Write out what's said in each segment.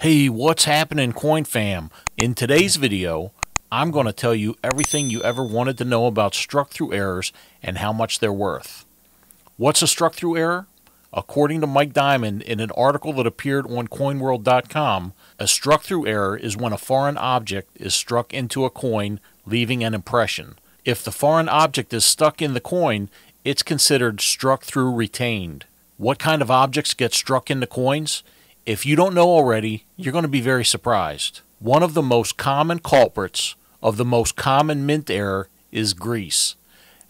Hey, what's happening, Coin Fam? In today's video, I'm going to tell you everything you ever wanted to know about struck-through errors and how much they're worth. What's a struck-through error? According to Mike Diamond in an article that appeared on CoinWorld.com, a struck-through error is when a foreign object is struck into a coin, leaving an impression. If the foreign object is stuck in the coin, it's considered struck-through retained. What kind of objects get struck into coins? If you don't know already, you're going to be very surprised. One of the most common culprits of the most common mint error is grease.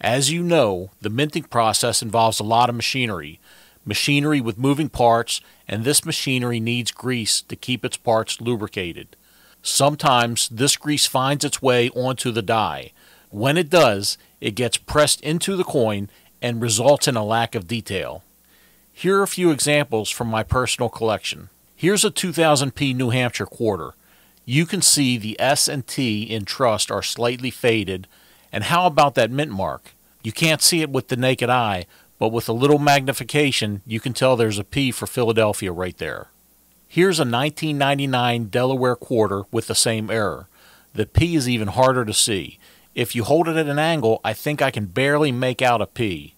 As you know, the minting process involves a lot of machinery with moving parts, and this machinery needs grease to keep its parts lubricated. Sometimes this grease finds its way onto the die. When it does, it gets pressed into the coin and results in a lack of detail. Here are a few examples from my personal collection. Here's a 2000p New Hampshire quarter. You can see the S and T in trust are slightly faded, and how about that mint mark? You can't see it with the naked eye, but with a little magnification you can tell there's a P for Philadelphia right there. Here's a 1999 Delaware quarter with the same error. The P is even harder to see. If you hold it at an angle, I think I can barely make out a P.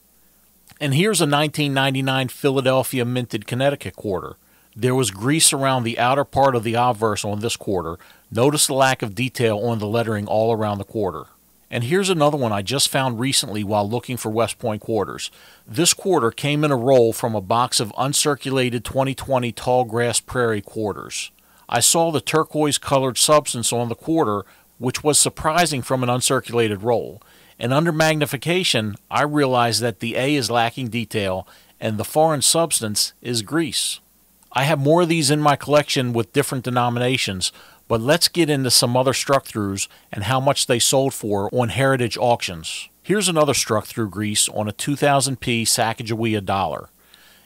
And here's a 1999 Philadelphia minted Connecticut quarter. There was grease around the outer part of the obverse on this quarter. Notice the lack of detail on the lettering all around the quarter. And here's another one I just found recently while looking for West Point quarters. This quarter came in a roll from a box of uncirculated 2020 tall grass prairie quarters. I saw the turquoise colored substance on the quarter, which was surprising from an uncirculated roll. And under magnification, I realized that the A is lacking detail and the foreign substance is grease. I have more of these in my collection with different denominations, but let's get into some other struck-throughs and how much they sold for on heritage auctions. Here's another struck-through grease on a 2000p Sacagawea dollar.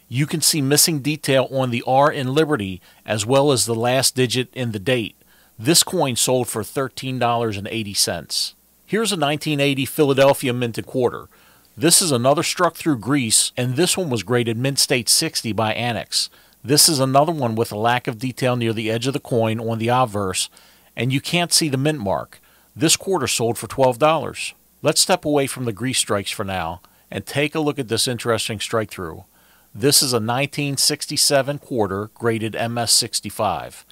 You can see missing detail on the R in Liberty as well as the last digit in the date. This coin sold for $13.80. Here's a 1980 Philadelphia minted quarter. This is another struck-through grease, and this one was graded Mint State 60 by Annex. This is another one with a lack of detail near the edge of the coin on the obverse, and you can't see the mint mark. This quarter sold for $12. Let's step away from the grease strikes for now and take a look at this interesting strike-through. This is a 1967 quarter graded MS 65.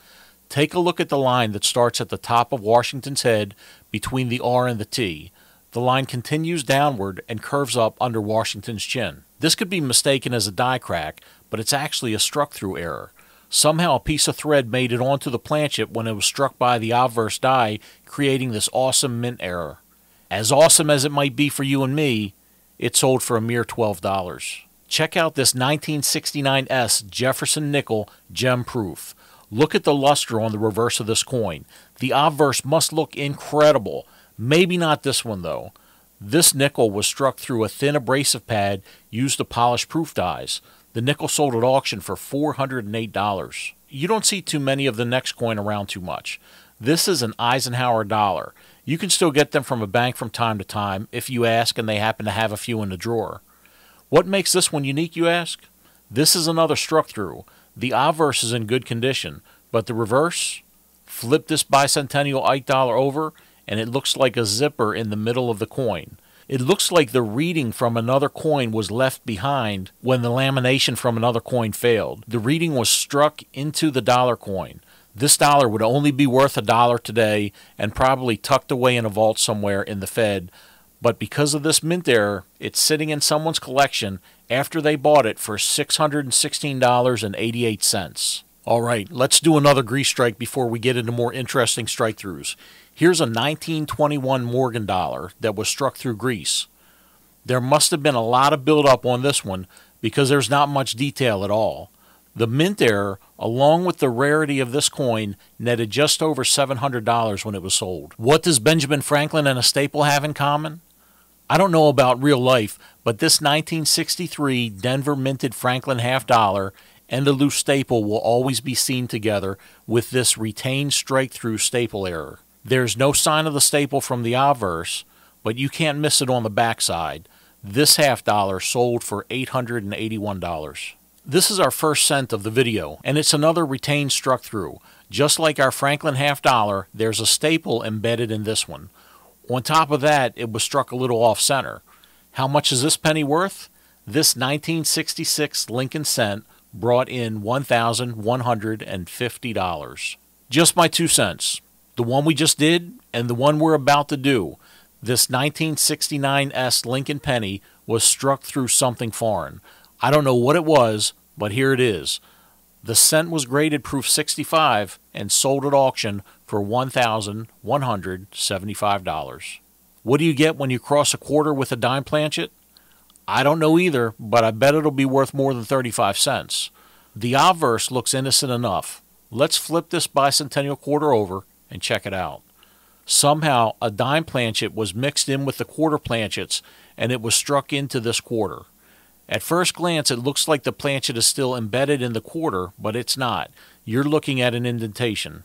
Take a look at the line that starts at the top of Washington's head between the R and the T. The line continues downward and curves up under Washington's chin. This could be mistaken as a die crack, but it's actually a struck-through error. Somehow a piece of thread made it onto the planchet when it was struck by the obverse die, creating this awesome mint error. As awesome as it might be for you and me, it sold for a mere $12. Check out this 1969S Jefferson nickel gem proof. Look at the luster on the reverse of this coin. The obverse must look incredible. Maybe not this one though. This nickel was struck through a thin abrasive pad used to polish proof dies. The nickel sold at auction for $408. You don't see too many of the next coin around too much. This is an Eisenhower Dollar. You can still get them from a bank from time to time if you ask and they happen to have a few in the drawer. What makes this one unique, you ask? This is another struck through. The obverse is in good condition, but the reverse? Flip this bicentennial Ike dollar over, and it looks like a zipper in the middle of the coin. It looks like the reading from another coin was left behind when the lamination from another coin failed. The reading was struck into the dollar coin. This dollar would only be worth $1 today and probably tucked away in a vault somewhere in the Fed, but because of this mint error, it's sitting in someone's collection after they bought it for $616.88. Alright, let's do another grease strike before we get into more interesting strike-throughs. Here's a 1921 Morgan dollar that was struck through grease. There must have been a lot of buildup on this one because there's not much detail at all. The mint error, along with the rarity of this coin, netted just over $700 when it was sold. What does Benjamin Franklin and a staple have in common? I don't know about real life, but this 1963 Denver minted Franklin half dollar and the loose staple will always be seen together with this retained strike-through staple error. There's no sign of the staple from the obverse, but you can't miss it on the backside. This half dollar sold for $881. This is our first cent of the video, and it's another retained struck through. Just like our Franklin half dollar, there's a staple embedded in this one. On top of that, it was struck a little off center. How much is this penny worth? This 1966 Lincoln cent brought in $1,150. Just my 2 cents. The one we just did and the one we're about to do. This 1969 Lincoln penny was struck through something foreign. I don't know what it was, but here it is. The cent was graded proof 65 and sold at auction for $1,175. What do you get when you cross a quarter with a dime planchet? I don't know either, but I bet it'll be worth more than 35 cents. The obverse looks innocent enough. Let's flip this bicentennial quarter over and check it out. Somehow, a dime planchet was mixed in with the quarter planchets, and it was struck into this quarter. At first glance, it looks like the planchet is still embedded in the quarter, but it's not. You're looking at an indentation.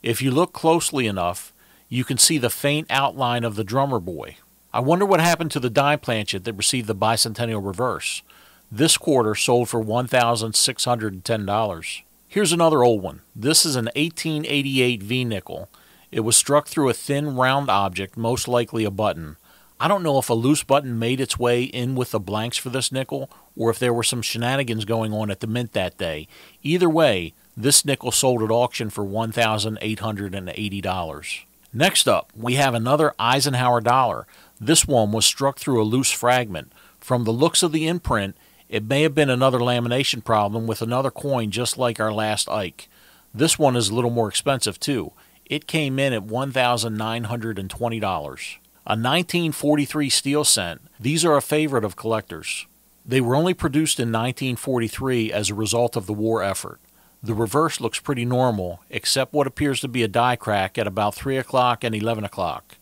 If you look closely enough, you can see the faint outline of the drummer boy. I wonder what happened to the dime planchet that received the bicentennial reverse. This quarter sold for $1,610. Here's another old one. This is an 1888 V-nickel. It was struck through a thin, round object, most likely a button. I don't know if a loose button made its way in with the blanks for this nickel, or if there were some shenanigans going on at the mint that day. Either way, this nickel sold at auction for $1,880. Next up, we have another Eisenhower Dollar. This one was struck through a loose fragment. From the looks of the imprint, it may have been another lamination problem with another coin just like our last Ike. This one is a little more expensive too. It came in at $1,920. A 1943 steel cent. These are a favorite of collectors. They were only produced in 1943 as a result of the war effort. The reverse looks pretty normal, except what appears to be a die crack at about 3 o'clock and 11 o'clock.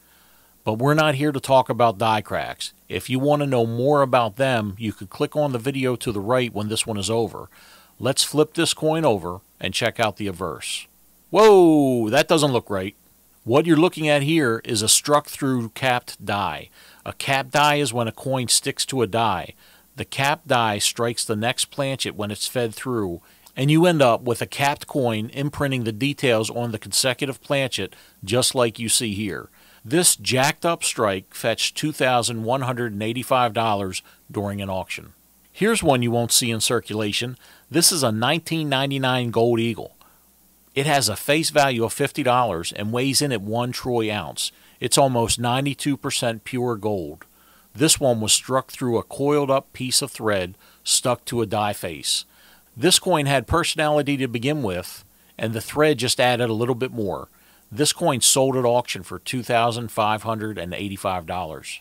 But we're not here to talk about die cracks. If you want to know more about them, you could click on the video to the right when this one is over. Let's flip this coin over and check out the averse. Whoa, that doesn't look right. What you're looking at here is a struck-through capped die. A capped die is when a coin sticks to a die. The capped die strikes the next planchet when it's fed through, and you end up with a capped coin imprinting the details on the consecutive planchet just like you see here. This jacked-up strike fetched $2,185 during an auction. Here's one you won't see in circulation. This is a 1999 Gold Eagle. It has a face value of $50 and weighs in at 1 troy ounce. It's almost 92% pure gold. This one was struck through a coiled up piece of thread stuck to a die face. This coin had personality to begin with, and the thread just added a little bit more. This coin sold at auction for $2,585.